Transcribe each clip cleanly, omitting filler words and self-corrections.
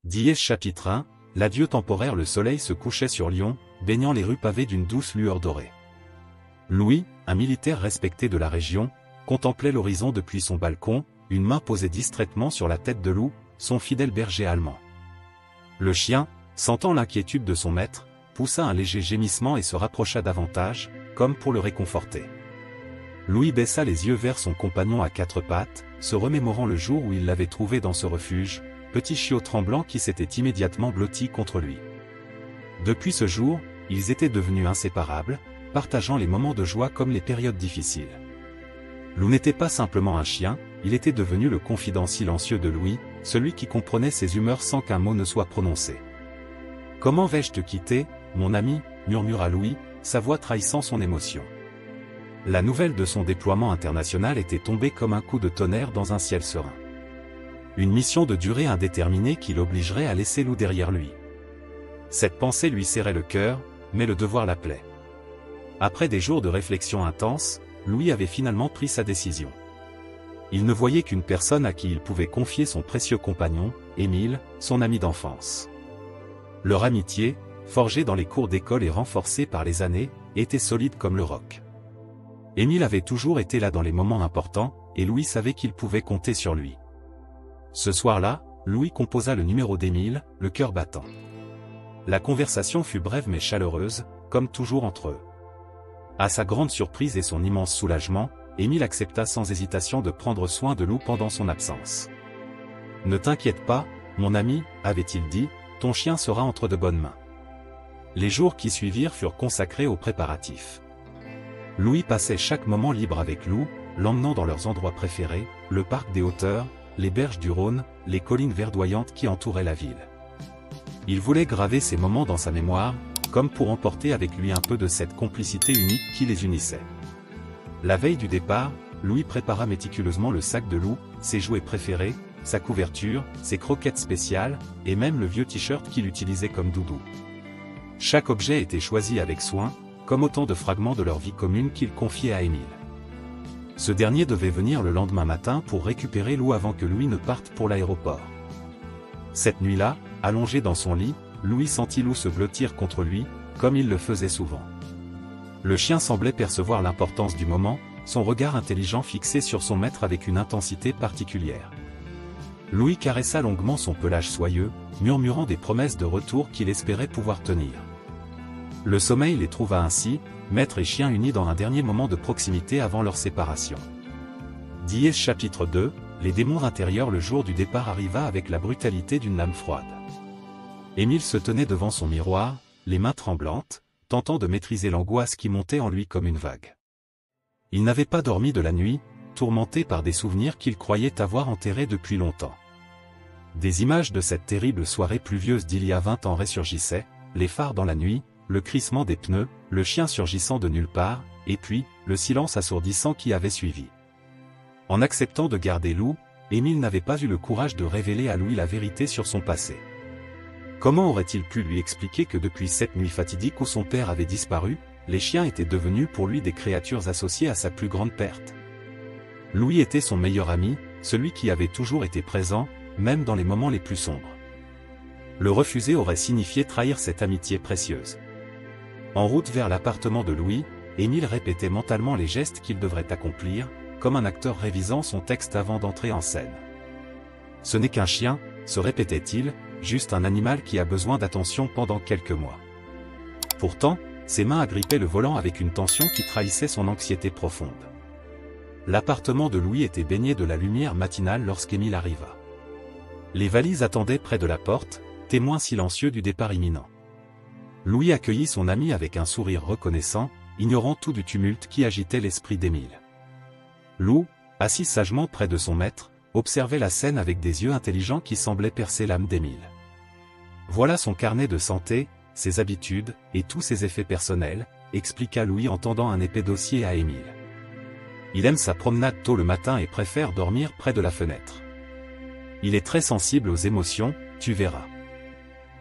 Dièse chapitre 1, l'adieu temporaire. Le soleil se couchait sur Lyon, baignant les rues pavées d'une douce lueur dorée. Louis, un militaire respecté de la région, contemplait l'horizon depuis son balcon, une main posée distraitement sur la tête de Lou, son fidèle berger allemand. Le chien, sentant l'inquiétude de son maître, poussa un léger gémissement et se rapprocha davantage, comme pour le réconforter. Louis baissa les yeux vers son compagnon à quatre pattes, se remémorant le jour où il l'avait trouvé dans ce refuge, petit chiot tremblant qui s'était immédiatement blotti contre lui. Depuis ce jour, ils étaient devenus inséparables, partageant les moments de joie comme les périodes difficiles. Lou n'était pas simplement un chien, il était devenu le confident silencieux de Louis, celui qui comprenait ses humeurs sans qu'un mot ne soit prononcé. « Comment vais-je te quitter, mon ami » murmura Louis, sa voix trahissant son émotion. La nouvelle de son déploiement international était tombée comme un coup de tonnerre dans un ciel serein. Une mission de durée indéterminée qui l'obligerait à laisser Lou derrière lui. Cette pensée lui serrait le cœur, mais le devoir l'appelait. Après des jours de réflexion intense, Louis avait finalement pris sa décision. Il ne voyait qu'une personne à qui il pouvait confier son précieux compagnon, Émile, son ami d'enfance. Leur amitié, forgée dans les cours d'école et renforcée par les années, était solide comme le roc. Émile avait toujours été là dans les moments importants, et Louis savait qu'il pouvait compter sur lui. Ce soir-là, Louis composa le numéro d'Émile, le cœur battant. La conversation fut brève mais chaleureuse, comme toujours entre eux. À sa grande surprise et son immense soulagement, Émile accepta sans hésitation de prendre soin de Lou pendant son absence. « Ne t'inquiète pas, mon ami, » avait-il dit, « ton chien sera entre de bonnes mains. » Les jours qui suivirent furent consacrés aux préparatifs. Louis passait chaque moment libre avec Lou, l'emmenant dans leurs endroits préférés, le parc des hauteurs, les berges du Rhône, les collines verdoyantes qui entouraient la ville. Il voulait graver ces moments dans sa mémoire, comme pour emporter avec lui un peu de cette complicité unique qui les unissait. La veille du départ, Louis prépara méticuleusement le sac de Lou, ses jouets préférés, sa couverture, ses croquettes spéciales, et même le vieux t-shirt qu'il utilisait comme doudou. Chaque objet était choisi avec soin, comme autant de fragments de leur vie commune qu'il confiait à Émile. Ce dernier devait venir le lendemain matin pour récupérer Lou avant que Louis ne parte pour l'aéroport. Cette nuit-là, allongé dans son lit, Louis sentit Lou se blottir contre lui, comme il le faisait souvent. Le chien semblait percevoir l'importance du moment, son regard intelligent fixé sur son maître avec une intensité particulière. Louis caressa longuement son pelage soyeux, murmurant des promesses de retour qu'il espérait pouvoir tenir. Le sommeil les trouva ainsi, maître et chien unis dans un dernier moment de proximité avant leur séparation. Dièse chapitre 2, les démons intérieurs. Le jour du départ arriva avec la brutalité d'une lame froide. Émile se tenait devant son miroir, les mains tremblantes, tentant de maîtriser l'angoisse qui montait en lui comme une vague. Il n'avait pas dormi de la nuit, tourmenté par des souvenirs qu'il croyait avoir enterrés depuis longtemps. Des images de cette terrible soirée pluvieuse d'il y a 20 ans ressurgissaient, les phares dans la nuit, le crissement des pneus, le chien surgissant de nulle part, et puis, le silence assourdissant qui avait suivi. En acceptant de garder Lou, Émile n'avait pas eu le courage de révéler à Louis la vérité sur son passé. Comment aurait-il pu lui expliquer que depuis cette nuit fatidique où son père avait disparu, les chiens étaient devenus pour lui des créatures associées à sa plus grande perte? Louis était son meilleur ami, celui qui avait toujours été présent, même dans les moments les plus sombres. Le refuser aurait signifié trahir cette amitié précieuse. En route vers l'appartement de Louis, Émile répétait mentalement les gestes qu'il devrait accomplir, comme un acteur révisant son texte avant d'entrer en scène. Ce n'est qu'un chien, se répétait-il, juste un animal qui a besoin d'attention pendant quelques mois. Pourtant, ses mains agrippaient le volant avec une tension qui trahissait son anxiété profonde. L'appartement de Louis était baigné de la lumière matinale lorsqu'Émile arriva. Les valises attendaient près de la porte, témoins silencieux du départ imminent. Louis accueillit son ami avec un sourire reconnaissant, ignorant tout du tumulte qui agitait l'esprit d'Émile. Lou, assis sagement près de son maître, observait la scène avec des yeux intelligents qui semblaient percer l'âme d'Émile. Voilà son carnet de santé, ses habitudes, et tous ses effets personnels, expliqua Louis en tendant un épais dossier à Émile. Il aime sa promenade tôt le matin et préfère dormir près de la fenêtre. Il est très sensible aux émotions, tu verras.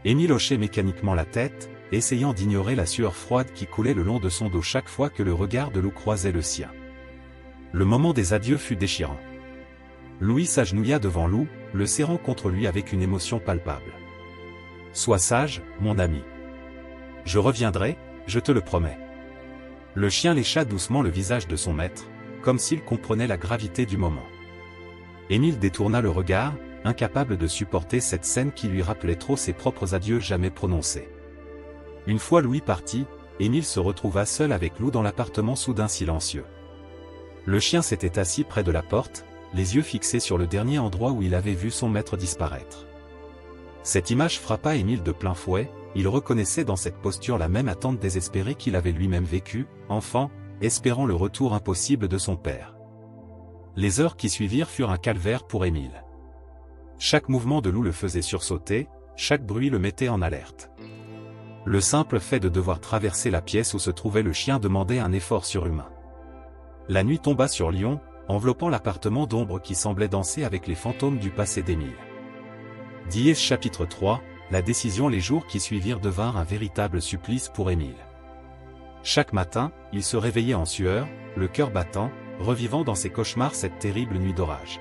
Émile hochait mécaniquement la tête, essayant d'ignorer la sueur froide qui coulait le long de son dos chaque fois que le regard de Lou croisait le sien. Le moment des adieux fut déchirant. Louis s'agenouilla devant Lou, le serrant contre lui avec une émotion palpable. Sois sage, mon ami. Je reviendrai, je te le promets. Le chien lécha doucement le visage de son maître, comme s'il comprenait la gravité du moment. Émile détourna le regard, incapable de supporter cette scène qui lui rappelait trop ses propres adieux jamais prononcés. Une fois Louis parti, Émile se retrouva seul avec Lou dans l'appartement soudain silencieux. Le chien s'était assis près de la porte, les yeux fixés sur le dernier endroit où il avait vu son maître disparaître. Cette image frappa Émile de plein fouet, il reconnaissait dans cette posture la même attente désespérée qu'il avait lui-même vécue, enfant, espérant le retour impossible de son père. Les heures qui suivirent furent un calvaire pour Émile. Chaque mouvement de Lou le faisait sursauter, chaque bruit le mettait en alerte. Le simple fait de devoir traverser la pièce où se trouvait le chien demandait un effort surhumain. La nuit tomba sur Lyon, enveloppant l'appartement d'ombre qui semblait danser avec les fantômes du passé d'Émile. Diès chapitre 3, la décision. Les jours qui suivirent devinrent un véritable supplice pour Émile. Chaque matin, il se réveillait en sueur, le cœur battant, revivant dans ses cauchemars cette terrible nuit d'orage.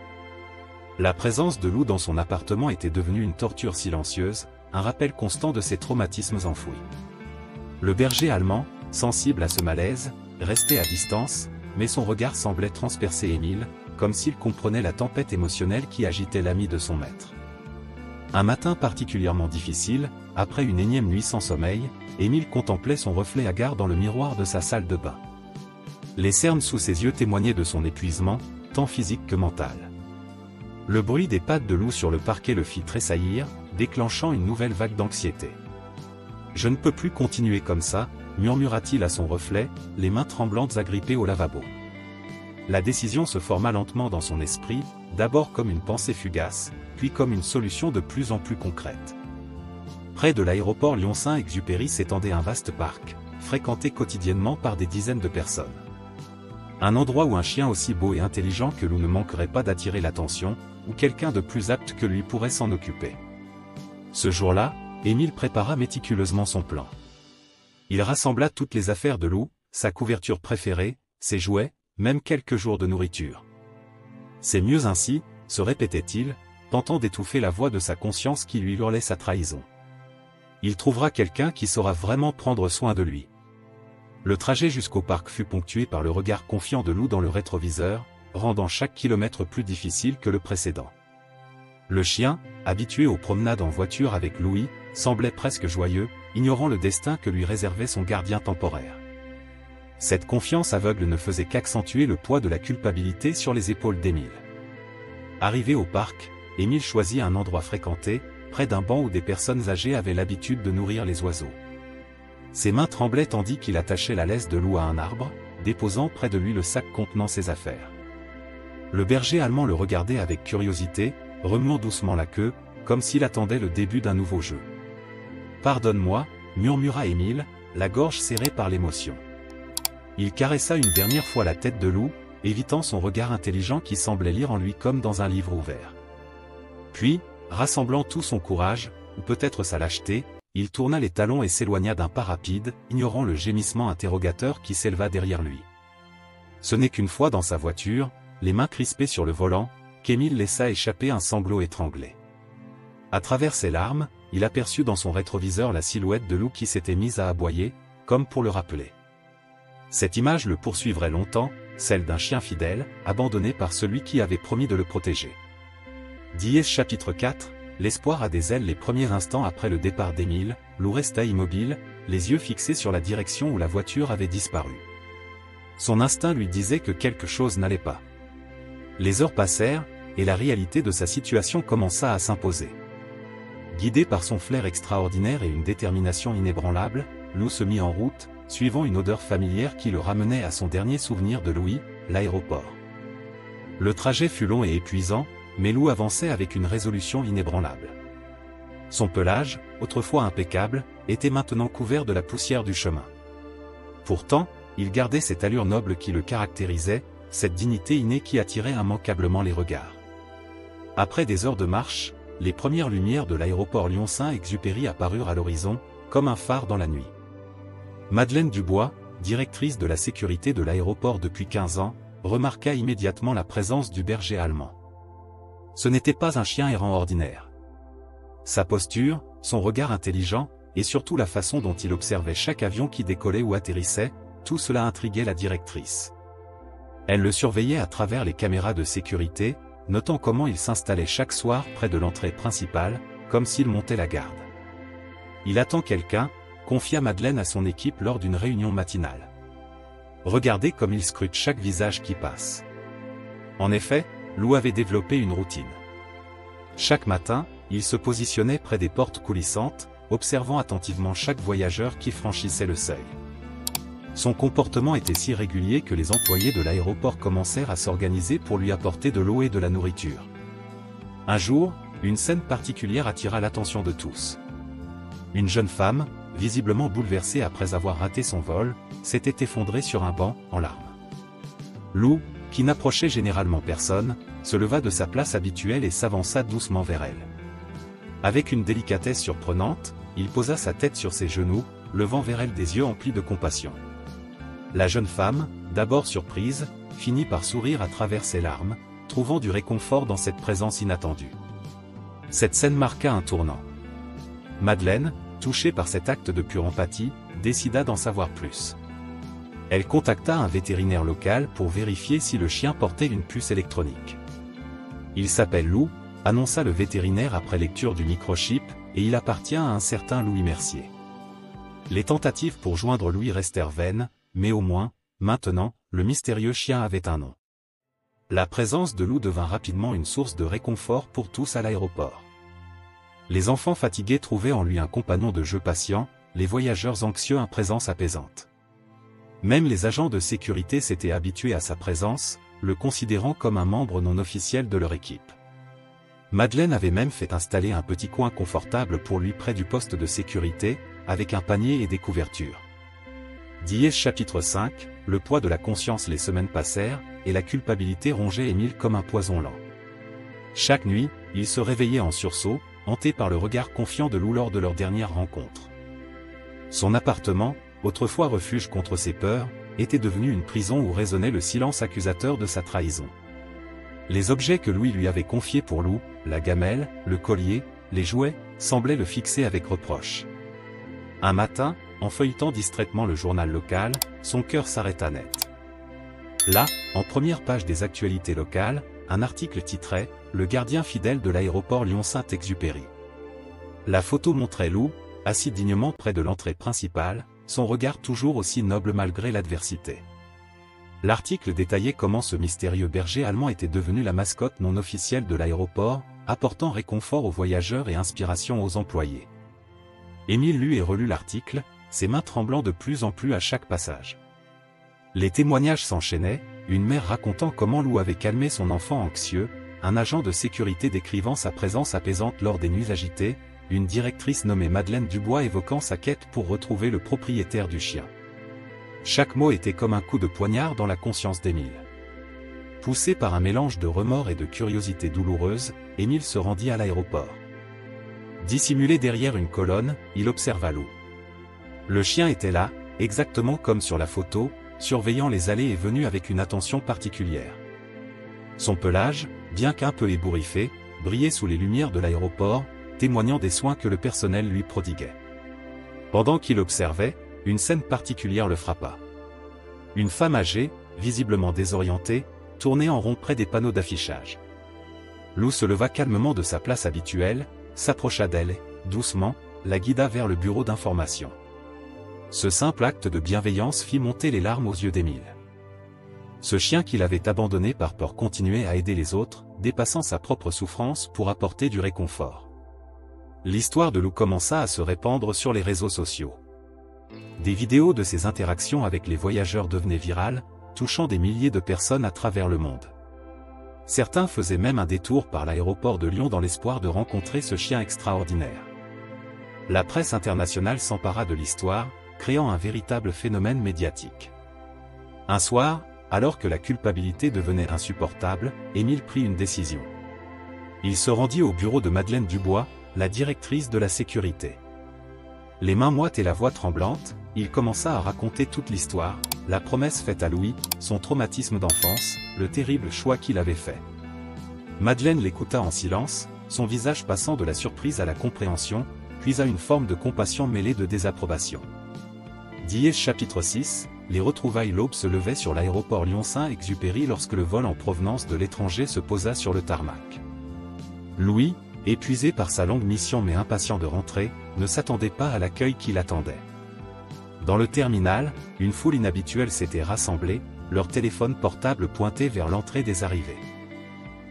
La présence de Lou dans son appartement était devenue une torture silencieuse, un rappel constant de ses traumatismes enfouis. Le berger allemand, sensible à ce malaise, restait à distance, mais son regard semblait transpercer Émile, comme s'il comprenait la tempête émotionnelle qui agitait l'ami de son maître. Un matin particulièrement difficile, après une énième nuit sans sommeil, Émile contemplait son reflet hagard dans le miroir de sa salle de bain. Les cernes sous ses yeux témoignaient de son épuisement, tant physique que mental. Le bruit des pattes de Lou sur le parquet le fit tressaillir, déclenchant une nouvelle vague d'anxiété. « Je ne peux plus continuer comme ça », murmura-t-il à son reflet, les mains tremblantes agrippées au lavabo. La décision se forma lentement dans son esprit, d'abord comme une pensée fugace, puis comme une solution de plus en plus concrète. Près de l'aéroport Lyon-Saint-Exupéry s'étendait un vaste parc, fréquenté quotidiennement par des dizaines de personnes. Un endroit où un chien aussi beau et intelligent que Lou ne manquerait pas d'attirer l'attention, où quelqu'un de plus apte que lui pourrait s'en occuper. Ce jour-là, Émile prépara méticuleusement son plan. Il rassembla toutes les affaires de Lou, sa couverture préférée, ses jouets, même quelques jours de nourriture. C'est mieux ainsi, se répétait-il, tentant d'étouffer la voix de sa conscience qui lui hurlait sa trahison. Il trouvera quelqu'un qui saura vraiment prendre soin de lui. Le trajet jusqu'au parc fut ponctué par le regard confiant de Lou dans le rétroviseur, rendant chaque kilomètre plus difficile que le précédent. Le chien, habitué aux promenades en voiture avec Louis, semblait presque joyeux, ignorant le destin que lui réservait son gardien temporaire. Cette confiance aveugle ne faisait qu'accentuer le poids de la culpabilité sur les épaules d'Émile. Arrivé au parc, Émile choisit un endroit fréquenté, près d'un banc où des personnes âgées avaient l'habitude de nourrir les oiseaux. Ses mains tremblaient tandis qu'il attachait la laisse de Lou à un arbre, déposant près de lui le sac contenant ses affaires. Le berger allemand le regardait avec curiosité, remuant doucement la queue, comme s'il attendait le début d'un nouveau jeu. « Pardonne-moi » murmura Émile, la gorge serrée par l'émotion. Il caressa une dernière fois la tête de Lou, évitant son regard intelligent qui semblait lire en lui comme dans un livre ouvert. Puis, rassemblant tout son courage, ou peut-être sa lâcheté, il tourna les talons et s'éloigna d'un pas rapide, ignorant le gémissement interrogateur qui s'éleva derrière lui. Ce n'est qu'une fois dans sa voiture, les mains crispées sur le volant, qu'Émile laissa échapper un sanglot étranglé. À travers ses larmes, il aperçut dans son rétroviseur la silhouette de Lou qui s'était mise à aboyer, comme pour le rappeler. Cette image le poursuivrait longtemps, celle d'un chien fidèle, abandonné par celui qui avait promis de le protéger. Diès chapitre 4, l'espoir a des ailes. Les premiers instants après le départ d'Émile, Lou resta immobile, les yeux fixés sur la direction où la voiture avait disparu. Son instinct lui disait que quelque chose n'allait pas. Les heures passèrent, et la réalité de sa situation commença à s'imposer. Guidé par son flair extraordinaire et une détermination inébranlable, Lou se mit en route, suivant une odeur familière qui le ramenait à son dernier souvenir de Louis, l'aéroport. Le trajet fut long et épuisant, mais Lou avançait avec une résolution inébranlable. Son pelage, autrefois impeccable, était maintenant couvert de la poussière du chemin. Pourtant, il gardait cette allure noble qui le caractérisait, cette dignité innée qui attirait immanquablement les regards. Après des heures de marche, les premières lumières de l'aéroport Lyon-Saint-Exupéry apparurent à l'horizon, comme un phare dans la nuit. Madeleine Dubois, directrice de la sécurité de l'aéroport depuis 15 ans, remarqua immédiatement la présence du berger allemand. Ce n'était pas un chien errant ordinaire. Sa posture, son regard intelligent, et surtout la façon dont il observait chaque avion qui décollait ou atterrissait, tout cela intriguait la directrice. Elle le surveillait à travers les caméras de sécurité, notant comment il s'installait chaque soir près de l'entrée principale, comme s'il montait la garde. Il attend quelqu'un, confia Madeleine à son équipe lors d'une réunion matinale. Regardez comme il scrute chaque visage qui passe. En effet, Lou avait développé une routine. Chaque matin, il se positionnait près des portes coulissantes, observant attentivement chaque voyageur qui franchissait le seuil. Son comportement était si régulier que les employés de l'aéroport commencèrent à s'organiser pour lui apporter de l'eau et de la nourriture. Un jour, une scène particulière attira l'attention de tous. Une jeune femme, visiblement bouleversée après avoir raté son vol, s'était effondrée sur un banc, en larmes. Lou, qui n'approchait généralement personne, se leva de sa place habituelle et s'avança doucement vers elle. Avec une délicatesse surprenante, il posa sa tête sur ses genoux, levant vers elle des yeux emplis de compassion. La jeune femme, d'abord surprise, finit par sourire à travers ses larmes, trouvant du réconfort dans cette présence inattendue. Cette scène marqua un tournant. Madeleine, touchée par cet acte de pure empathie, décida d'en savoir plus. Elle contacta un vétérinaire local pour vérifier si le chien portait une puce électronique. Il s'appelle Lou, annonça le vétérinaire après lecture du microchip, et il appartient à un certain Louis Mercier. Les tentatives pour joindre Louis restèrent vaines, mais au moins, maintenant, le mystérieux chien avait un nom. La présence de Lou devint rapidement une source de réconfort pour tous à l'aéroport. Les enfants fatigués trouvaient en lui un compagnon de jeu patient, les voyageurs anxieux une présence apaisante. Même les agents de sécurité s'étaient habitués à sa présence, le considérant comme un membre non officiel de leur équipe. Madeleine avait même fait installer un petit coin confortable pour lui près du poste de sécurité, avec un panier et des couvertures. Dièse chapitre 5, le poids de la conscience. Les semaines passèrent, et la culpabilité rongeait Émile comme un poison lent. Chaque nuit, il se réveillait en sursaut, hanté par le regard confiant de Lou lors de leur dernière rencontre. Son appartement, autrefois refuge contre ses peurs, était devenu une prison où résonnait le silence accusateur de sa trahison. Les objets que Louis lui avait confiés pour Lou, la gamelle, le collier, les jouets, semblaient le fixer avec reproche. Un matin, en feuilletant distraitement le journal local, son cœur s'arrêta net. Là, en première page des actualités locales, un article titrait « Le gardien fidèle de l'aéroport Lyon-Saint-Exupéry ». La photo montrait Lou, assis dignement près de l'entrée principale, son regard toujours aussi noble malgré l'adversité. L'article détaillait comment ce mystérieux berger allemand était devenu la mascotte non officielle de l'aéroport, apportant réconfort aux voyageurs et inspiration aux employés. Émile lut et relut l'article, ses mains tremblant de plus en plus à chaque passage. Les témoignages s'enchaînaient, une mère racontant comment Lou avait calmé son enfant anxieux, un agent de sécurité décrivant sa présence apaisante lors des nuits agitées, une directrice nommée Madeleine Dubois évoquant sa quête pour retrouver le propriétaire du chien. Chaque mot était comme un coup de poignard dans la conscience d'Émile. Poussé par un mélange de remords et de curiosité douloureuse, Émile se rendit à l'aéroport. Dissimulé derrière une colonne, il observa Lou. Le chien était là, exactement comme sur la photo, surveillant les allées et venues avec une attention particulière. Son pelage, bien qu'un peu ébouriffé, brillait sous les lumières de l'aéroport, témoignant des soins que le personnel lui prodiguait. Pendant qu'il observait, une scène particulière le frappa. Une femme âgée, visiblement désorientée, tournait en rond près des panneaux d'affichage. Lou se leva calmement de sa place habituelle, s'approcha d'elle et, doucement, la guida vers le bureau d'information. Ce simple acte de bienveillance fit monter les larmes aux yeux d'Émile. Ce chien qu'il avait abandonné par peur continuait à aider les autres, dépassant sa propre souffrance pour apporter du réconfort. L'histoire de Lou commença à se répandre sur les réseaux sociaux. Des vidéos de ses interactions avec les voyageurs devenaient virales, touchant des milliers de personnes à travers le monde. Certains faisaient même un détour par l'aéroport de Lyon dans l'espoir de rencontrer ce chien extraordinaire. La presse internationale s'empara de l'histoire, créant un véritable phénomène médiatique. Un soir, alors que la culpabilité devenait insupportable, Émile prit une décision. Il se rendit au bureau de Madeleine Dubois, la directrice de la sécurité. Les mains moites et la voix tremblante, il commença à raconter toute l'histoire, la promesse faite à Louis, son traumatisme d'enfance, le terrible choix qu'il avait fait. Madeleine l'écouta en silence, son visage passant de la surprise à la compréhension, puis à une forme de compassion mêlée de désapprobation. Dièse chapitre 6, les retrouvailles. L'aube se levait sur l'aéroport Lyon-Saint-Exupéry lorsque le vol en provenance de l'étranger se posa sur le tarmac. Louis, épuisé par sa longue mission mais impatient de rentrer, ne s'attendait pas à l'accueil qui l'attendait. Dans le terminal, une foule inhabituelle s'était rassemblée, leur téléphone portable pointé vers l'entrée des arrivées.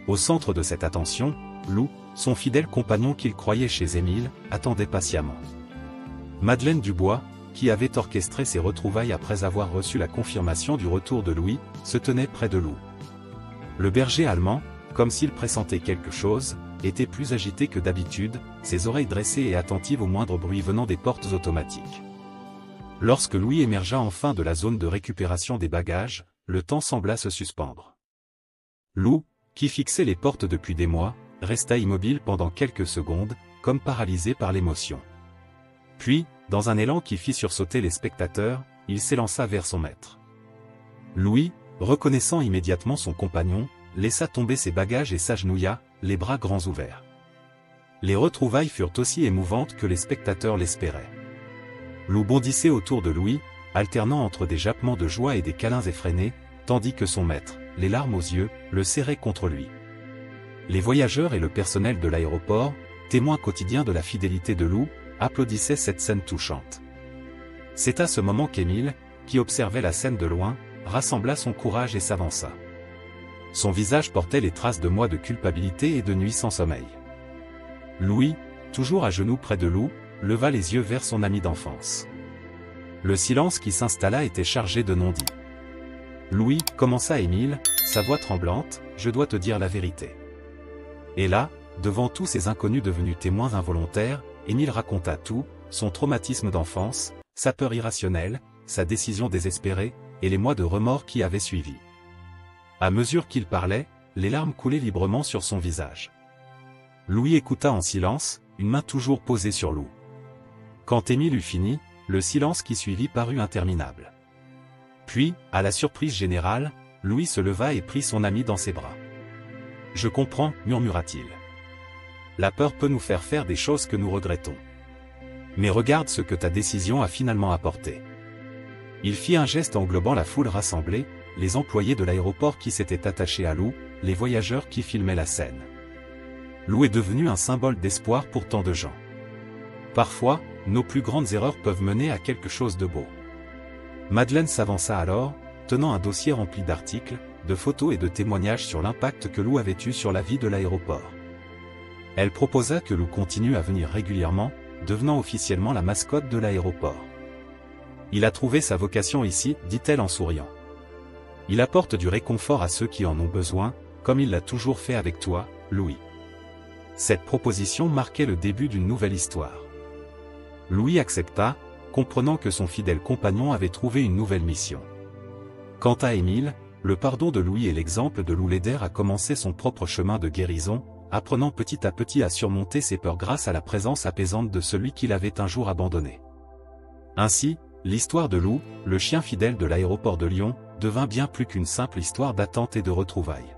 Au centre de cette attention, Lou, son fidèle compagnon qu'il croyait chez Émile, attendait patiemment. Madeleine Dubois, qui avait orchestré ces retrouvailles après avoir reçu la confirmation du retour de Louis, se tenait près de Lou. Le berger allemand, comme s'il pressentait quelque chose, était plus agité que d'habitude, ses oreilles dressées et attentives au moindre bruit venant des portes automatiques. Lorsque Louis émergea enfin de la zone de récupération des bagages, le temps sembla se suspendre. Lou, qui fixait les portes depuis des mois, resta immobile pendant quelques secondes, comme paralysé par l'émotion. Puis, dans un élan qui fit sursauter les spectateurs, il s'élança vers son maître. Louis, reconnaissant immédiatement son compagnon, laissa tomber ses bagages et s'agenouilla, les bras grands ouverts. Les retrouvailles furent aussi émouvantes que les spectateurs l'espéraient. Lou bondissait autour de Louis, alternant entre des jappements de joie et des câlins effrénés, tandis que son maître, les larmes aux yeux, le serrait contre lui. Les voyageurs et le personnel de l'aéroport, témoins quotidiens de la fidélité de Lou, applaudissaient cette scène touchante. C'est à ce moment qu'Émile, qui observait la scène de loin, rassembla son courage et s'avança. Son visage portait les traces de mois de culpabilité et de nuits sans sommeil. Louis, toujours à genoux près de Lou, leva les yeux vers son ami d'enfance. Le silence qui s'installa était chargé de non-dits. Louis, commença Émile, sa voix tremblante, « Je dois te dire la vérité. » Et là, devant tous ces inconnus devenus témoins involontaires, Émile raconta tout, son traumatisme d'enfance, sa peur irrationnelle, sa décision désespérée, et les mois de remords qui avaient suivi. À mesure qu'il parlait, les larmes coulaient librement sur son visage. Louis écouta en silence, une main toujours posée sur Lou. Quand Émile eut fini, le silence qui suivit parut interminable. Puis, à la surprise générale, Louis se leva et prit son ami dans ses bras. « Je comprends, » murmura-t-il. « La peur peut nous faire faire des choses que nous regrettons. Mais regarde ce que ta décision a finalement apporté. » Il fit un geste englobant la foule rassemblée, les employés de l'aéroport qui s'étaient attachés à Lou, les voyageurs qui filmaient la scène. Lou est devenu un symbole d'espoir pour tant de gens. Parfois, nos plus grandes erreurs peuvent mener à quelque chose de beau. Madeleine s'avança alors, tenant un dossier rempli d'articles, de photos et de témoignages sur l'impact que Lou avait eu sur la vie de l'aéroport. Elle proposa que Lou continue à venir régulièrement, devenant officiellement la mascotte de l'aéroport. « Il a trouvé sa vocation ici, » dit-elle en souriant. « Il apporte du réconfort à ceux qui en ont besoin, comme il l'a toujours fait avec toi, Louis. » Cette proposition marquait le début d'une nouvelle histoire. Louis accepta, comprenant que son fidèle compagnon avait trouvé une nouvelle mission. Quant à Émile, le pardon de Louis et l'exemple de Lou l'aidèrent à commencer son propre chemin de guérison, apprenant petit à petit à surmonter ses peurs grâce à la présence apaisante de celui qui l'avait un jour abandonné. Ainsi, l'histoire de Lou, le chien fidèle de l'aéroport de Lyon, devint bien plus qu'une simple histoire d'attente et de retrouvailles.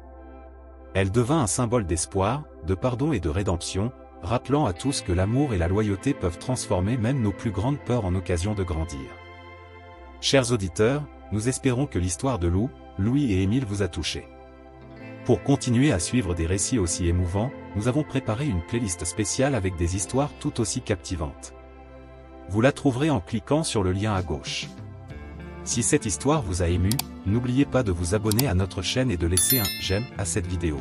Elle devint un symbole d'espoir, de pardon et de rédemption, rappelant à tous que l'amour et la loyauté peuvent transformer même nos plus grandes peurs en occasion de grandir. Chers auditeurs, nous espérons que l'histoire de Lou, Louis et Émile vous a touché. Pour continuer à suivre des récits aussi émouvants, nous avons préparé une playlist spéciale avec des histoires tout aussi captivantes. Vous la trouverez en cliquant sur le lien à gauche. Si cette histoire vous a ému, n'oubliez pas de vous abonner à notre chaîne et de laisser un « j'aime » à cette vidéo.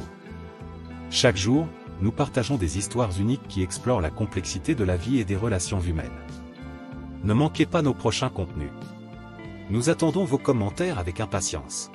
Chaque jour, nous partageons des histoires uniques qui explorent la complexité de la vie et des relations humaines. Ne manquez pas nos prochains contenus. Nous attendons vos commentaires avec impatience.